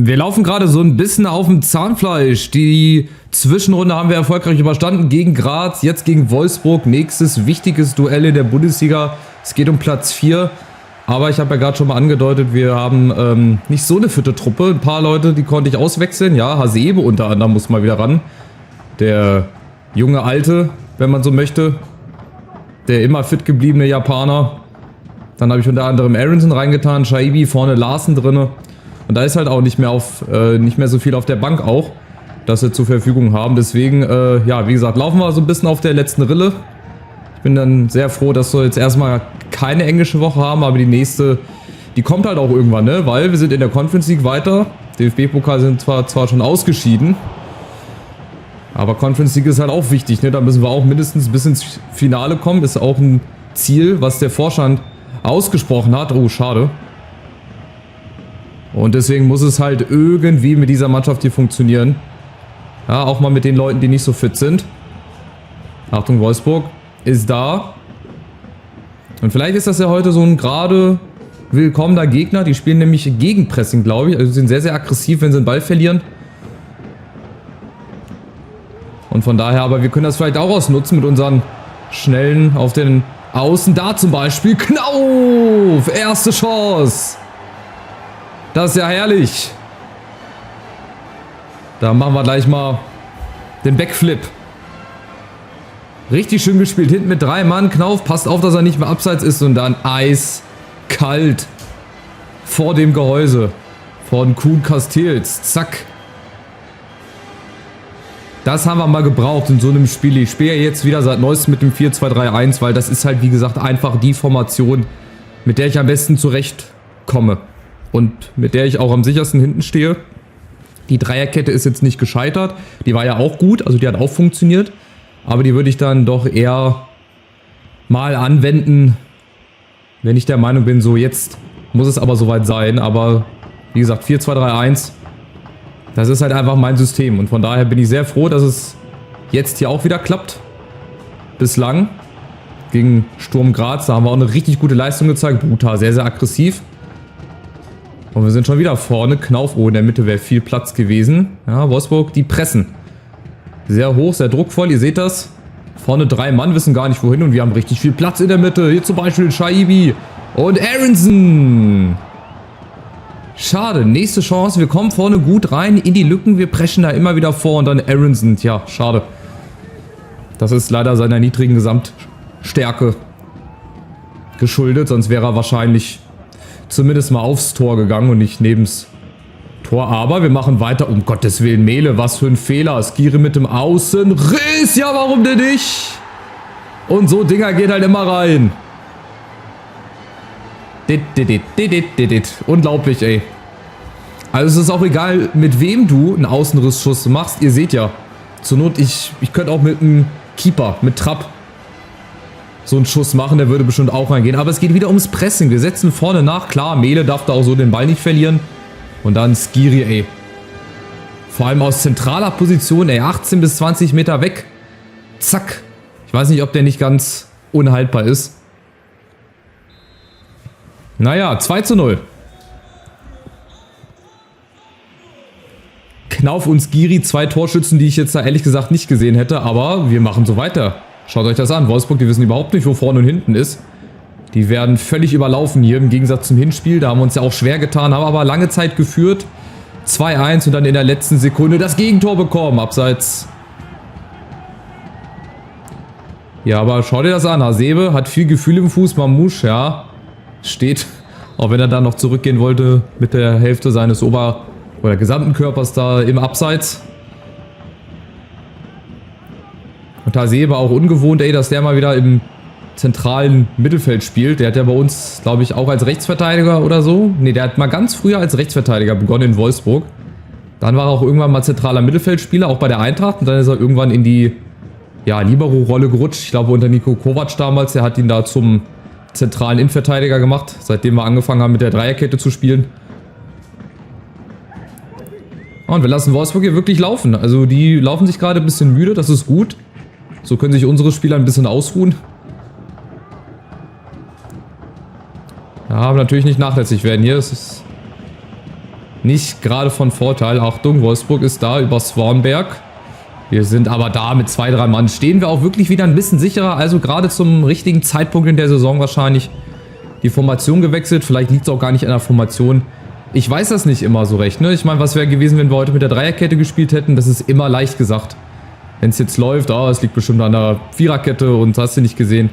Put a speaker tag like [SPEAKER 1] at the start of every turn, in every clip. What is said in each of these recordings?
[SPEAKER 1] Wir laufen gerade so ein bisschen auf dem Zahnfleisch. Die Zwischenrunde haben wir erfolgreich überstanden gegen Graz, jetzt gegen Wolfsburg. Nächstes wichtiges Duell in der Bundesliga. Es geht um Platz 4. Aber ich habe ja gerade schon mal angedeutet, wir haben nicht so eine fitte Truppe. Ein paar Leute, die konnte ich auswechseln. Ja, Hasebe unter anderem muss mal wieder ran. Der junge Alte, wenn man so möchte. Der immer fit gebliebene Japaner. Dann habe ich unter anderem Aronson reingetan, Shaibi, vorne Larsen drinne. Und da ist halt auch nicht mehr so viel auf der Bank auch, dass wir zur Verfügung haben. Deswegen, ja, wie gesagt, laufen wir so ein bisschen auf der letzten Rille. Ich bin dann sehr froh, dass wir jetzt erstmal keine englische Woche haben, aber die nächste, die kommt halt auch irgendwann, ne? Weil wir sind in der Conference League weiter. DFB-Pokal sind zwar schon ausgeschieden, aber Conference League ist halt auch wichtig, ne? Da müssen wir auch mindestens bis ins Finale kommen. Ist auch ein Ziel, was der Vorstand ausgesprochen hat. Oh, schade. Und deswegen muss es halt irgendwie mit dieser Mannschaft hier funktionieren. Ja, auch mal mit den Leuten, die nicht so fit sind. Achtung, Wolfsburg ist da. Und vielleicht ist das ja heute so ein gerade willkommener Gegner. Die spielen nämlich Gegenpressing, glaube ich. Also sind sehr, sehr aggressiv, wenn sie den Ball verlieren. Und von daher, aber wir können das vielleicht auch ausnutzen mit unseren Schnellen auf den Außen. Da zum Beispiel Knauf! Erste Chance! Das ist ja herrlich. Da machen wir gleich mal den Backflip. Richtig schön gespielt. Hinten mit 3 Mann. Knauf passt auf, dass er nicht mehr abseits ist. Und dann eiskalt vor dem Gehäuse von Kuhn Castells. Zack. Das haben wir mal gebraucht in so einem Spiel. Ich spiele jetzt wieder seit neuestem mit dem 4-2-3-1, weil das ist halt, wie gesagt, einfach die Formation, mit der ich am besten zurechtkomme. Und mit der ich auch am sichersten hinten stehe. Die Dreierkette ist jetzt nicht gescheitert. Die war ja auch gut, also die hat auch funktioniert. Aber die würde ich dann doch eher mal anwenden, wenn ich der Meinung bin, so jetzt muss es aber soweit sein. Aber wie gesagt, 4-2-3-1, das ist halt einfach mein System. Und von daher bin ich sehr froh, dass es jetzt hier auch wieder klappt. Bislang gegen Sturm Graz, da haben wir auch eine richtig gute Leistung gezeigt. Brutal, sehr, sehr aggressiv. Und wir sind schon wieder vorne. Knauf, oh, in der Mitte wäre viel Platz gewesen. Ja, Wolfsburg, die pressen. Sehr hoch, sehr druckvoll, ihr seht das. Vorne 3 Mann, wissen gar nicht wohin und wir haben richtig viel Platz in der Mitte. Hier zum Beispiel Shaibi und Aronson. Schade, nächste Chance. Wir kommen vorne gut rein in die Lücken. Wir preschen da immer wieder vor und dann Aronson. Tja, schade. Das ist leider seiner niedrigen Gesamtstärke geschuldet. Sonst wäre er wahrscheinlich zumindest mal aufs Tor gegangen und nicht nebens Tor. Aber wir machen weiter. Um Gottes Willen, Mehle, was für ein Fehler. Skiri mit dem Außenriss. Ja, warum denn nicht? Und so Dinger gehen halt immer rein. Unglaublich, ey. Also es ist auch egal, mit wem du einen Außenrissschuss machst. Ihr seht ja, zur Not, ich könnte auch mit einem Keeper, mit Trapp so einen Schuss machen, der würde bestimmt auch reingehen. Aber es geht wieder ums Pressing. Wir setzen vorne nach. Klar, Mehle darf da auch so den Ball nicht verlieren. Und dann Skiri, ey. Vor allem aus zentraler Position, ey. 18 bis 20 Meter weg. Zack. Ich weiß nicht, ob der nicht ganz unhaltbar ist. Naja, 2:0. Knauf und Skiri, 2 Torschützen, die ich jetzt da ehrlich gesagt nicht gesehen hätte. Aber wir machen so weiter. Schaut euch das an. Wolfsburg, die wissen überhaupt nicht, wo vorne und hinten ist. Die werden völlig überlaufen hier im Gegensatz zum Hinspiel. Da haben wir uns ja auch schwer getan, haben aber lange Zeit geführt. 2:1 und dann in der letzten Sekunde das Gegentor bekommen. Abseits. Ja, aber schau dir das an. Hasebe hat viel Gefühl im Fuß. Mamouche, ja, steht, auch wenn er dann noch zurückgehen wollte, mit der Hälfte seines oder gesamten Körpers da im Abseits. Und Hasebe auch ungewohnt, ey, dass der mal wieder im zentralen Mittelfeld spielt. Der hat ja bei uns, glaube ich, auch als Rechtsverteidiger oder so. Ne, der hat mal ganz früher als Rechtsverteidiger begonnen in Wolfsburg. Dann war er auch irgendwann mal zentraler Mittelfeldspieler, auch bei der Eintracht. Und dann ist er irgendwann in die, ja, Libero-Rolle gerutscht. Ich glaube unter Nico Kovac damals. Der hat ihn da zum zentralen Innenverteidiger gemacht, seitdem wir angefangen haben mit der Dreierkette zu spielen. Und wir lassen Wolfsburg hier wirklich laufen. Also die laufen sich gerade ein bisschen müde, das ist gut. So können sich unsere Spieler ein bisschen ausruhen. Ja, aber natürlich nicht nachlässig werden hier. Es ist nicht gerade von Vorteil. Achtung, Wolfsburg ist da über Swanberg. Wir sind aber da mit 2, 3 Mann. Stehen wir auch wirklich wieder ein bisschen sicherer. Also gerade zum richtigen Zeitpunkt in der Saison wahrscheinlich die Formation gewechselt. Vielleicht liegt es auch gar nicht an der Formation. Ich weiß das nicht immer so recht. Ne? Ich meine, was wäre gewesen, wenn wir heute mit der Dreierkette gespielt hätten? Das ist immer leicht gesagt. Wenn es jetzt läuft, es liegt bestimmt an der Viererkette und hast du nicht gesehen.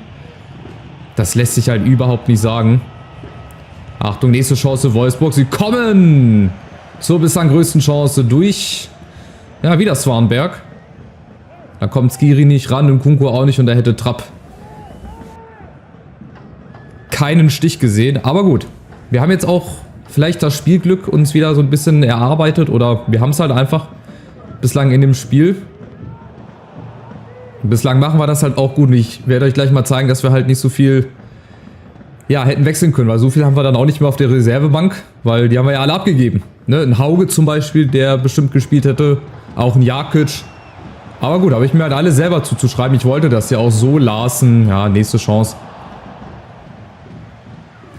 [SPEAKER 1] Das lässt sich halt überhaupt nicht sagen. Achtung, nächste Chance Wolfsburg. Sie kommen zur bislang größten Chance durch. Ja, wieder Swanberg. Da kommt Skiri nicht ran und Kunku auch nicht und da hätte Trapp keinen Stich gesehen. Aber gut, wir haben jetzt auch vielleicht das Spielglück uns wieder so ein bisschen erarbeitet oder wir haben es halt einfach bislang in dem Spiel. Bislang machen wir das halt auch gut und ich werde euch gleich mal zeigen, dass wir halt nicht so viel hätten wechseln können, weil so viel haben wir dann auch nicht mehr auf der Reservebank, weil die haben wir ja alle abgegeben. Ne? Ein Hauge zum Beispiel, der bestimmt gespielt hätte, auch ein Jakic. Aber gut, habe ich mir halt alle selber zuzuschreiben. Ich wollte das ja auch so. Larsen, ja, nächste Chance.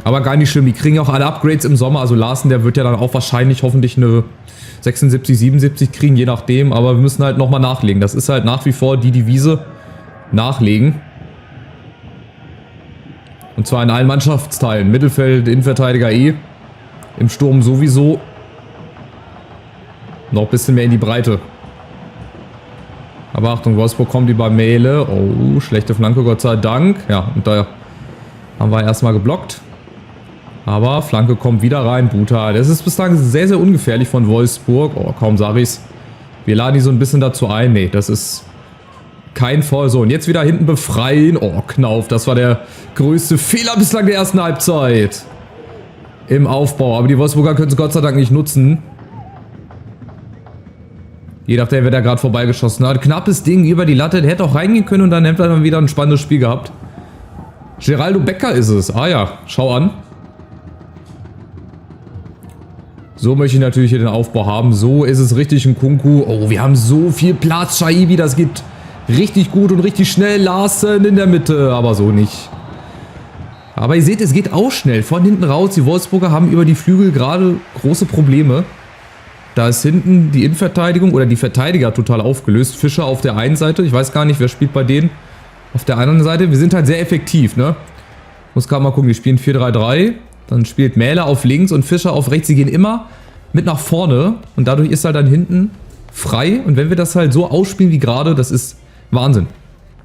[SPEAKER 1] Aber gar nicht schlimm, die kriegen ja auch alle Upgrades im Sommer. Also Larsen, der wird ja dann auch wahrscheinlich hoffentlich eine 76, 77 kriegen, je nachdem. Aber wir müssen halt nochmal nachlegen. Das ist halt nach wie vor die Devise. Nachlegen. Und zwar in allen Mannschaftsteilen. Mittelfeld, Innenverteidiger im Sturm sowieso. Noch ein bisschen mehr in die Breite. Aber Achtung, Wolfsburg kommt über Mähle. Oh, schlechte Flanke, Gott sei Dank. Ja, und da haben wir erstmal geblockt. Aber Flanke kommt wieder rein. Buta. Das ist bislang sehr, sehr ungefährlich von Wolfsburg. Oh, kaum sag ich's. Wir laden die so ein bisschen dazu ein. Nee, das ist kein Fall. So, und jetzt wieder hinten befreien. Oh, Knauf. Das war der größte Fehler bislang der ersten Halbzeit. Im Aufbau. Aber die Wolfsburger können es Gott sei Dank nicht nutzen. Je nachdem, wer da gerade vorbeigeschossen hat. Knappes Ding über die Latte. Der hätte auch reingehen können und dann hätte er wieder ein spannendes Spiel gehabt. Geraldo Becker ist es. Ah ja, schau an. So möchte ich natürlich hier den Aufbau haben. So ist es richtig ein Kunku. Oh, wir haben so viel Platz. Shaibi, das geht richtig gut und richtig schnell. Larsen in der Mitte, aber so nicht. Aber ihr seht, es geht auch schnell. Von hinten raus. Die Wolfsburger haben über die Flügel gerade große Probleme. Da ist hinten die Innenverteidigung oder die Verteidiger total aufgelöst. Fischer auf der einen Seite. Ich weiß gar nicht, wer spielt bei denen auf der anderen Seite. Wir sind halt sehr effektiv, ne? Muss gerade mal gucken, die spielen 4-3-3. Dann spielt Mähler auf links und Fischer auf rechts. Sie gehen immer mit nach vorne und dadurch ist halt dann hinten frei. Und wenn wir das halt so ausspielen wie gerade, das ist Wahnsinn.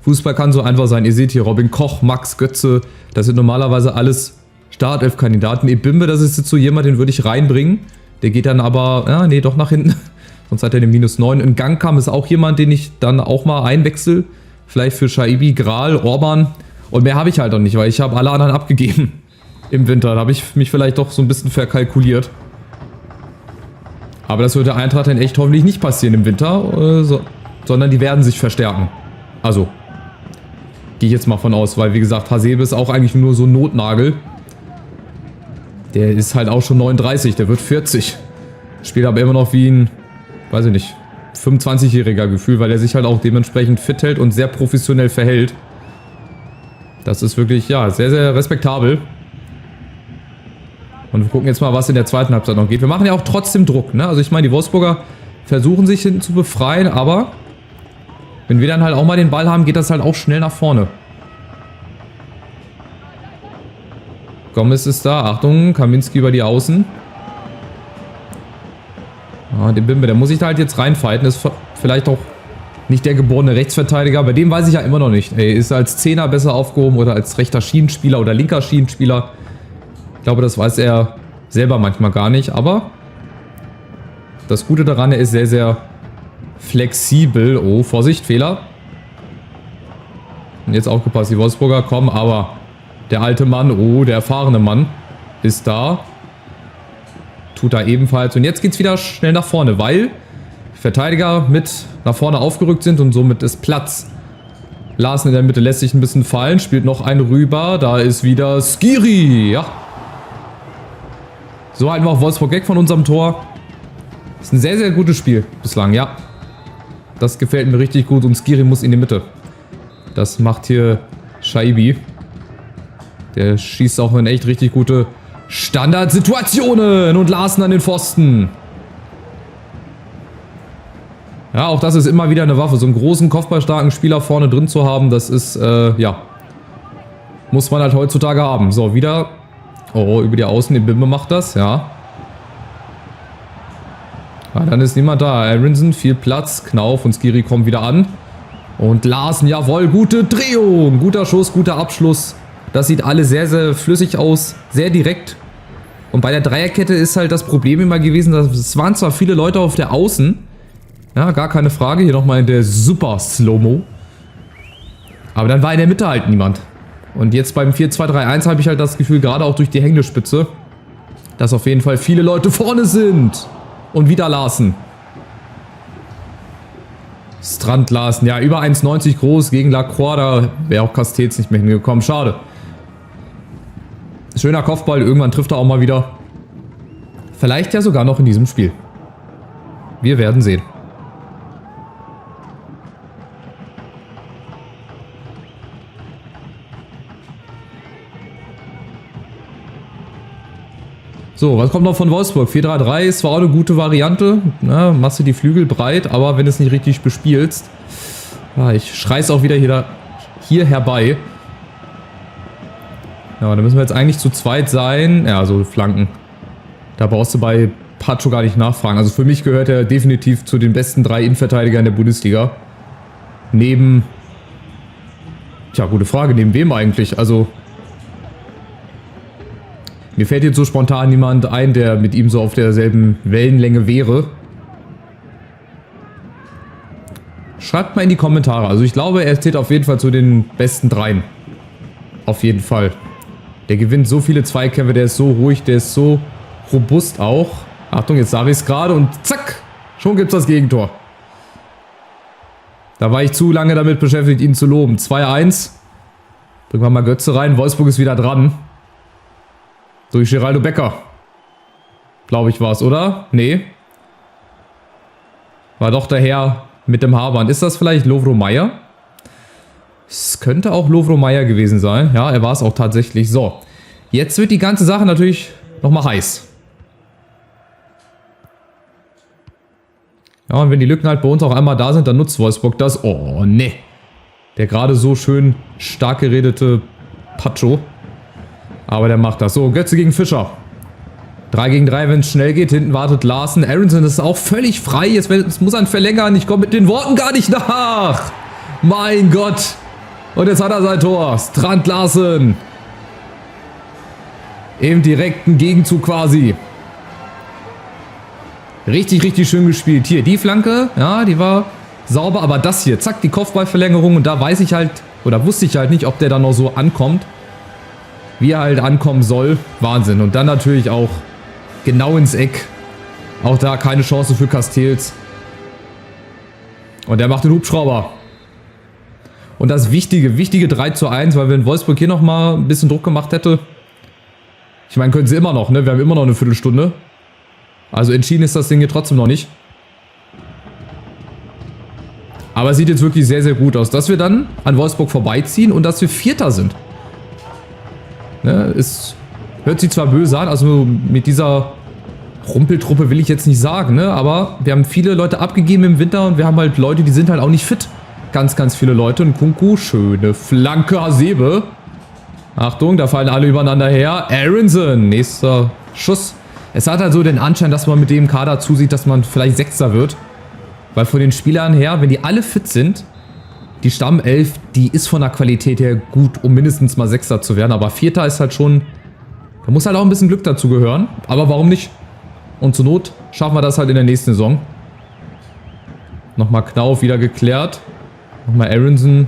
[SPEAKER 1] Fußball kann so einfach sein. Ihr seht hier Robin Koch, Max Götze. Das sind normalerweise alles Startelf-Kandidaten. Ebimbe, das ist jetzt so jemand, den würde ich reinbringen. Der geht dann aber, ja, nee, doch nach hinten. Sonst hat er eine -9. In Gang kam ist auch jemand, den ich dann auch mal einwechsel. Vielleicht für Shaibi, Gral, Orban. Und mehr habe ich halt noch nicht, weil ich habe alle anderen abgegeben im Winter. Da habe ich mich vielleicht doch so ein bisschen verkalkuliert. Aber das wird der Eintracht dann echt hoffentlich nicht passieren im Winter, sondern die werden sich verstärken. Also, gehe ich jetzt mal von aus, weil wie gesagt, Hasebe ist auch eigentlich nur so ein Notnagel. Der ist halt auch schon 39, der wird 40. Spielt aber immer noch wie ein, weiß ich nicht, 25-jähriger Gefühl, weil er sich halt auch dementsprechend fit hält und sehr professionell verhält. Das ist wirklich, ja, sehr, sehr respektabel. Und wir gucken jetzt mal, was in der zweiten Halbzeit noch geht. Wir machen ja auch trotzdem Druck, ne? Also ich meine, die Wolfsburger versuchen sich hinten zu befreien, aber wenn wir dann halt auch mal den Ball haben, geht das halt auch schnell nach vorne. Gomez ist da. Achtung, Kaminski über die Außen. Ah, den Bimbe, der muss sich da halt jetzt reinfighten. Ist vielleicht auch nicht der geborene Rechtsverteidiger. Bei dem weiß ich ja immer noch nicht. Ey, ist er als Zehner besser aufgehoben oder als rechter Schienenspieler oder linker Schienenspieler? Ich glaube, das weiß er selber manchmal gar nicht. Aber das Gute daran, er ist sehr, sehr flexibel. Oh, Vorsicht, Fehler. Und jetzt aufgepasst, die Wolfsburger kommen, aber der alte Mann, oh, der erfahrene Mann ist da. Tut da ebenfalls. Und jetzt geht es wieder schnell nach vorne, weil Verteidiger mit nach vorne aufgerückt sind und somit ist Platz. Larsen in der Mitte lässt sich ein bisschen fallen, spielt noch einen rüber. Da ist wieder Skiri. Ja. So halten wir auch Wolfsburg weg von unserem Tor. Ist ein sehr, sehr gutes Spiel bislang, ja. Das gefällt mir richtig gut und Skiri muss in die Mitte. Das macht hier Shaibi. Der schießt auch eine echt richtig gute Standardsituationen und Larsen an den Pfosten. Ja, auch das ist immer wieder eine Waffe. So einen großen, kopfballstarken Spieler vorne drin zu haben, das ist, ja, muss man halt heutzutage haben. So, wieder, oh, über die Außen, die Bimbe macht das, ja. Ja, dann ist niemand da. Aronson, viel Platz, Knauf und Skiri kommen wieder an. Und Larsen, jawohl, gute Drehung, guter Schuss, guter Abschluss. Das sieht alles sehr, sehr flüssig aus, sehr direkt. Und bei der Dreierkette ist halt das Problem immer gewesen, dass es waren zwar viele Leute auf der Außen, ja, gar keine Frage. Hier nochmal in der super Slow-Mo. Aber dann war in der Mitte halt niemand. Und jetzt beim 4-2-3-1 habe ich halt das Gefühl, gerade auch durch die hängende Spitze, dass auf jeden Fall viele Leute vorne sind. Und wieder Larsen. Strand Larsen. Ja, über 1,90 groß gegen Lacroix. Da wäre auch Castells nicht mehr hingekommen. Schade. Schöner Kopfball. Irgendwann trifft er auch mal wieder. Vielleicht ja sogar noch in diesem Spiel. Wir werden sehen. So, was kommt noch von Wolfsburg? 4-3-3 ist zwar auch eine gute Variante. Na, machst du die Flügel breit, aber wenn du es nicht richtig bespielst. Ja, ich schrei's auch wieder hier herbei. Ja, da müssen wir jetzt eigentlich zu zweit sein. Ja, so Flanken. Da brauchst du bei Pacho gar nicht nachfragen. Also für mich gehört er definitiv zu den besten 3 Innenverteidigern der Bundesliga. Neben... Tja, gute Frage. Neben wem eigentlich? Also... Mir fällt jetzt so spontan niemand ein, der mit ihm so auf derselben Wellenlänge wäre. Schreibt mal in die Kommentare. Also ich glaube, er zählt auf jeden Fall zu den besten 3. Auf jeden Fall. Der gewinnt so viele Zweikämpfe, der ist so ruhig, der ist so robust auch. Achtung, jetzt sage ich es gerade und zack, schon gibt es das Gegentor. Da war ich zu lange damit beschäftigt, ihn zu loben. 2-1. Bringen wir mal Götze rein. Wolfsburg ist wieder dran. Durch Geraldo Becker. Glaube ich war es, oder? Nee. War doch der Herr mit dem Haarband. Ist das vielleicht Lovro Meyer? Es könnte auch Lovro Meyer gewesen sein. Ja, er war es auch tatsächlich. So. Jetzt wird die ganze Sache natürlich nochmal heiß. Ja, und wenn die Lücken halt bei uns auch einmal da sind, dann nutzt Wolfsburg das. Oh, ne. Der gerade so schön stark geredete Pacho. Aber der macht das. So, Götze gegen Fischer. 3 gegen 3, wenn es schnell geht. Hinten wartet Larsen. Aronson ist auch völlig frei. Jetzt muss er verlängern. Ich komme mit den Worten gar nicht nach. Mein Gott. Und jetzt hat er sein Tor. Strand Larsen. Im direkten Gegenzug quasi. Richtig, richtig schön gespielt. Hier, die Flanke. Ja, die war sauber. Aber das hier, zack, die Kopfballverlängerung. Und da weiß ich halt, oder wusste ich halt nicht, ob der dann noch so ankommt. Wie er halt ankommen soll. Wahnsinn. Und dann natürlich auch genau ins Eck. Auch da keine Chance für Castells. Und der macht den Hubschrauber. Und das wichtige 3:1, weil wenn Wolfsburg hier nochmal ein bisschen Druck gemacht hätte. Ich meine, können sie immer noch, ne? Wir haben immer noch eine Viertelstunde. Also entschieden ist das Ding hier trotzdem noch nicht. Aber es sieht jetzt wirklich sehr, sehr gut aus. Dass wir dann an Wolfsburg vorbeiziehen und dass wir Vierter sind. Ne, es hört sich zwar böse an, also mit dieser Rumpeltruppe will ich jetzt nicht sagen, ne? Aber wir haben viele Leute abgegeben im Winter und wir haben halt Leute, die sind halt auch nicht fit. Ganz, ganz viele Leute. Und Kunku, schöne Flanke, Hasebe. Achtung, da fallen alle übereinander her. Aronson, nächster Schuss. Es hat halt so den Anschein, dass man mit dem Kader zusieht, dass man vielleicht Sechster wird. Weil von den Spielern her, wenn die alle fit sind, die Stammelf, die ist von der Qualität her gut, um mindestens mal Sechster zu werden. Aber Vierter ist halt schon... Da muss halt auch ein bisschen Glück dazu gehören. Aber warum nicht? Und zur Not schaffen wir das halt in der nächsten Saison. Nochmal Knauf wieder geklärt. Nochmal Aronson.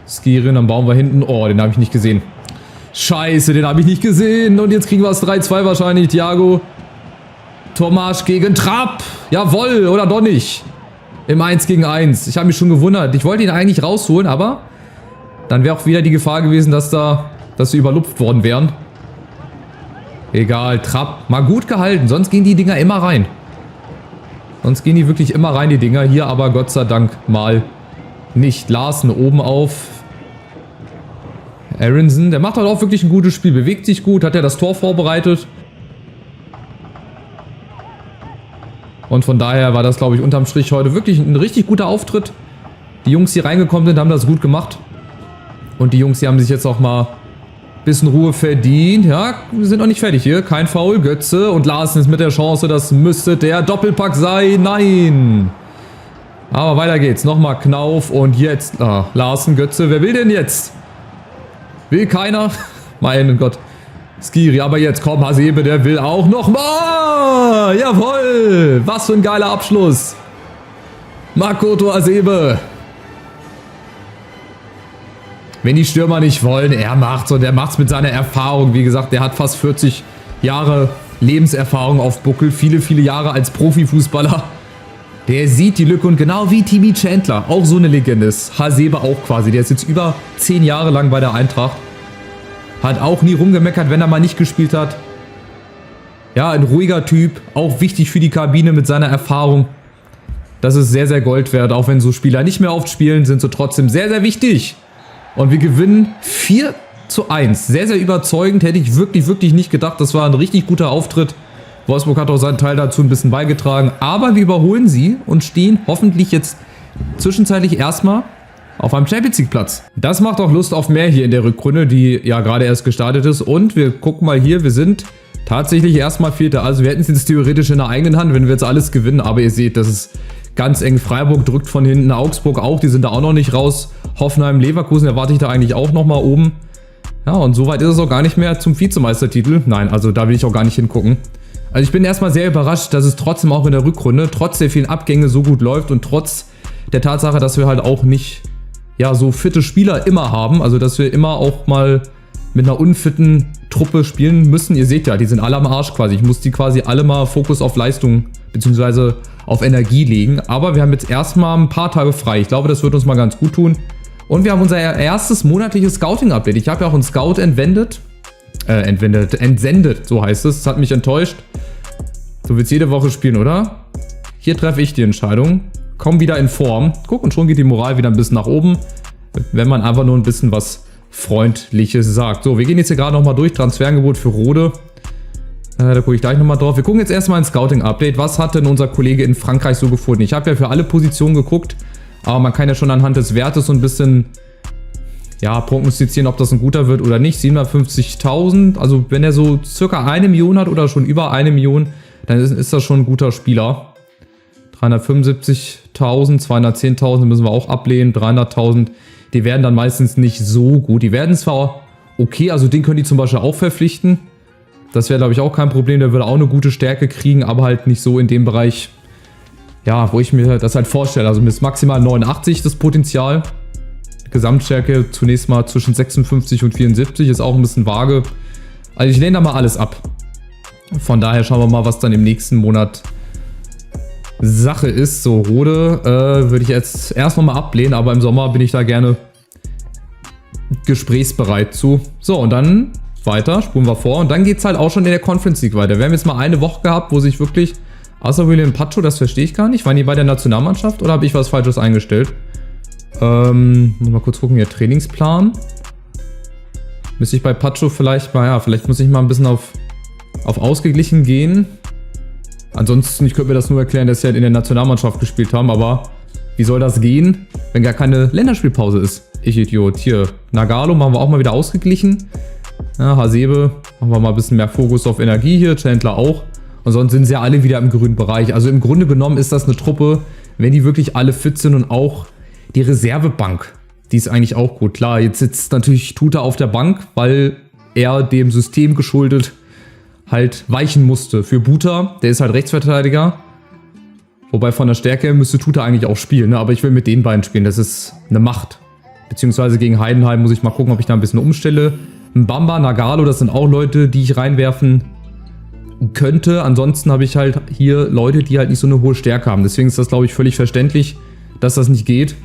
[SPEAKER 1] Skirin, dann bauen wir hinten. Oh, den habe ich nicht gesehen. Scheiße, den habe ich nicht gesehen. Und jetzt kriegen wir es 3-2 wahrscheinlich. Thiago. Tomasch gegen Trapp. Jawohl, oder doch nicht. Im 1 gegen 1. Ich habe mich schon gewundert. Ich wollte ihn eigentlich rausholen, aber dann wäre auch wieder die Gefahr gewesen, dass sie überlupft worden wären. Egal, Trapp. Mal gut gehalten, sonst gehen die Dinger immer rein. Sonst gehen die wirklich immer rein, die Dinger. Hier aber Gott sei Dank mal nicht. Larsen oben auf. Aronson, der macht halt auch wirklich ein gutes Spiel. Bewegt sich gut, hat ja das Tor vorbereitet. Und von daher war das, glaube ich, unterm Strich heute wirklich ein richtig guter Auftritt. Die Jungs, die reingekommen sind, haben das gut gemacht. Und die Jungs, die haben sich jetzt auch mal ein bisschen Ruhe verdient. Ja, wir sind noch nicht fertig hier. Kein Foul. Götze und Larsen ist mit der Chance. Das müsste der Doppelpack sein. Nein. Aber weiter geht's. Nochmal Knauf und jetzt Larsen, Götze. Wer will denn jetzt? Will keiner? Mein Gott. Skiri, aber jetzt komm, Hasebe, der will auch nochmal. Jawohl. Was für ein geiler Abschluss. Makoto Hasebe. Wenn die Stürmer nicht wollen, er macht's und er macht's mit seiner Erfahrung. Wie gesagt, der hat fast 40 Jahre Lebenserfahrung auf Buckel. Viele, viele Jahre als Profifußballer. Der sieht die Lücke und genau wie Timmy Chandler, auch so eine Legende ist. Hasebe auch quasi. Der ist jetzt über 10 Jahre lang bei der Eintracht. Hat auch nie rumgemeckert, wenn er mal nicht gespielt hat. Ja, ein ruhiger Typ. Auch wichtig für die Kabine mit seiner Erfahrung. Das ist sehr, sehr Gold wert. Auch wenn so Spieler nicht mehr oft spielen, sind sie trotzdem sehr, sehr wichtig. Und wir gewinnen 4:1. Sehr, sehr überzeugend. Hätte ich wirklich, wirklich nicht gedacht. Das war ein richtig guter Auftritt. Wolfsburg hat auch seinen Teil dazu ein bisschen beigetragen. Aber wir überholen sie und stehen hoffentlich jetzt zwischenzeitlich erstmal auf einem Champions League Platz. Das macht auch Lust auf mehr hier in der Rückrunde, die ja gerade erst gestartet ist. Und wir gucken mal hier, wir sind tatsächlich erstmal Vierter. Also wir hätten es jetzt theoretisch in der eigenen Hand, wenn wir jetzt alles gewinnen. Aber ihr seht, das ist ganz eng. Freiburg drückt von hinten, Augsburg auch, die sind da auch noch nicht raus. Hoffenheim, Leverkusen erwarte ich da eigentlich auch nochmal oben. Ja, und soweit ist es auch gar nicht mehr zum Vizemeistertitel. Nein, also da will ich auch gar nicht hingucken. Also ich bin erstmal sehr überrascht, dass es trotzdem auch in der Rückrunde, trotz der vielen Abgänge so gut läuft und trotz der Tatsache, dass wir halt auch nicht so fitte Spieler immer haben. Also dass wir immer auch mal mit einer unfitten Truppe spielen müssen. Ihr seht ja, die sind alle am Arsch quasi. Ich muss die quasi alle mal Fokus auf Leistung bzw. auf Energie legen. Aber wir haben jetzt erstmal ein paar Tage frei. Ich glaube, das wird uns mal ganz gut tun. Und wir haben unser erstes monatliches Scouting-Update. Ich habe ja auch einen Scout entsendet, so heißt es. Das hat mich enttäuscht. Du willst jede Woche spielen, oder? Hier treffe ich die Entscheidung. Komm wieder in Form. Guck, und schon geht die Moral wieder ein bisschen nach oben, wenn man einfach nur ein bisschen was Freundliches sagt. So, wir gehen jetzt hier gerade nochmal durch. Transferangebot für Rode. Da gucke ich gleich nochmal drauf. Wir gucken jetzt erstmal ein Scouting-Update. Was hat denn unser Kollege in Frankreich so gefunden? Ich habe ja für alle Positionen geguckt, aber man kann ja schon anhand des Wertes so ein bisschen prognostizieren, ob das ein guter wird oder nicht. 750.000, also wenn er so circa 1 Million hat oder schon über 1 Million, dann ist das schon ein guter Spieler. 375.000, 210.000 müssen wir auch ablehnen, 300.000, die werden dann meistens nicht so gut. Die werden zwar okay, also den können die zum Beispiel auch verpflichten. Das wäre, glaube ich, auch kein Problem, der würde auch eine gute Stärke kriegen, aber halt nicht so in dem Bereich, wo ich mir das halt vorstelle. Also bis maximal 89 das Potenzial. Gesamtstärke zunächst mal zwischen 56 und 74, ist auch ein bisschen vage. Also ich lehne da mal alles ab. Von daher schauen wir mal, was dann im nächsten Monat Sache ist. So, Rode würde ich jetzt erst nochmal ablehnen, aber im Sommer bin ich da gerne gesprächsbereit zu. So, und dann weiter, spulen wir vor. Und dann geht es halt auch schon in der Conference League weiter. Wir haben jetzt mal eine Woche gehabt, wo sich wirklich, außer William Pacho, das verstehe ich gar nicht. Waren die bei der Nationalmannschaft oder habe ich was Falsches eingestellt? Mal kurz gucken hier, Trainingsplan. Müsste ich bei Pacho vielleicht mal, vielleicht muss ich mal ein bisschen auf ausgeglichen gehen. Ansonsten, ich könnte mir das nur erklären, dass sie halt in der Nationalmannschaft gespielt haben, aber wie soll das gehen, wenn gar keine Länderspielpause ist? Ich Idiot. Hier, Nagalo machen wir auch mal wieder ausgeglichen. Ja, Hasebe, machen wir mal ein bisschen mehr Fokus auf Energie hier, Chandler auch. Und sonst sind sie ja alle wieder im grünen Bereich. Also im Grunde genommen ist das eine Truppe, wenn die wirklich alle fit sind und auch die Reservebank, die ist eigentlich auch gut. Klar, jetzt sitzt natürlich Tuta auf der Bank, weil er dem System geschuldet halt weichen musste. Für Buta, der ist halt Rechtsverteidiger. Wobei von der Stärke müsste Tuta eigentlich auch spielen, ne? Aber ich will mit den beiden spielen, das ist eine Macht. Beziehungsweise gegen Heidenheim muss ich mal gucken, ob ich da ein bisschen umstelle. Mbamba, Nagalo, das sind auch Leute, die ich reinwerfen könnte. Ansonsten habe ich halt hier Leute, die halt nicht so eine hohe Stärke haben. Deswegen ist das, glaube ich, völlig verständlich, dass das nicht geht.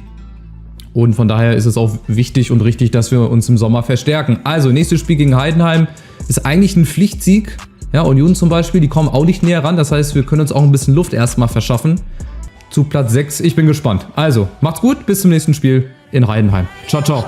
[SPEAKER 1] Und von daher ist es auch wichtig und richtig, dass wir uns im Sommer verstärken. Also, nächstes Spiel gegen Heidenheim ist eigentlich ein Pflichtsieg. Ja, Union zum Beispiel, die kommen auch nicht näher ran. Das heißt, wir können uns auch ein bisschen Luft erstmal verschaffen. Zu Platz 6. Ich bin gespannt. Also, macht's gut. Bis zum nächsten Spiel in Heidenheim. Ciao, ciao.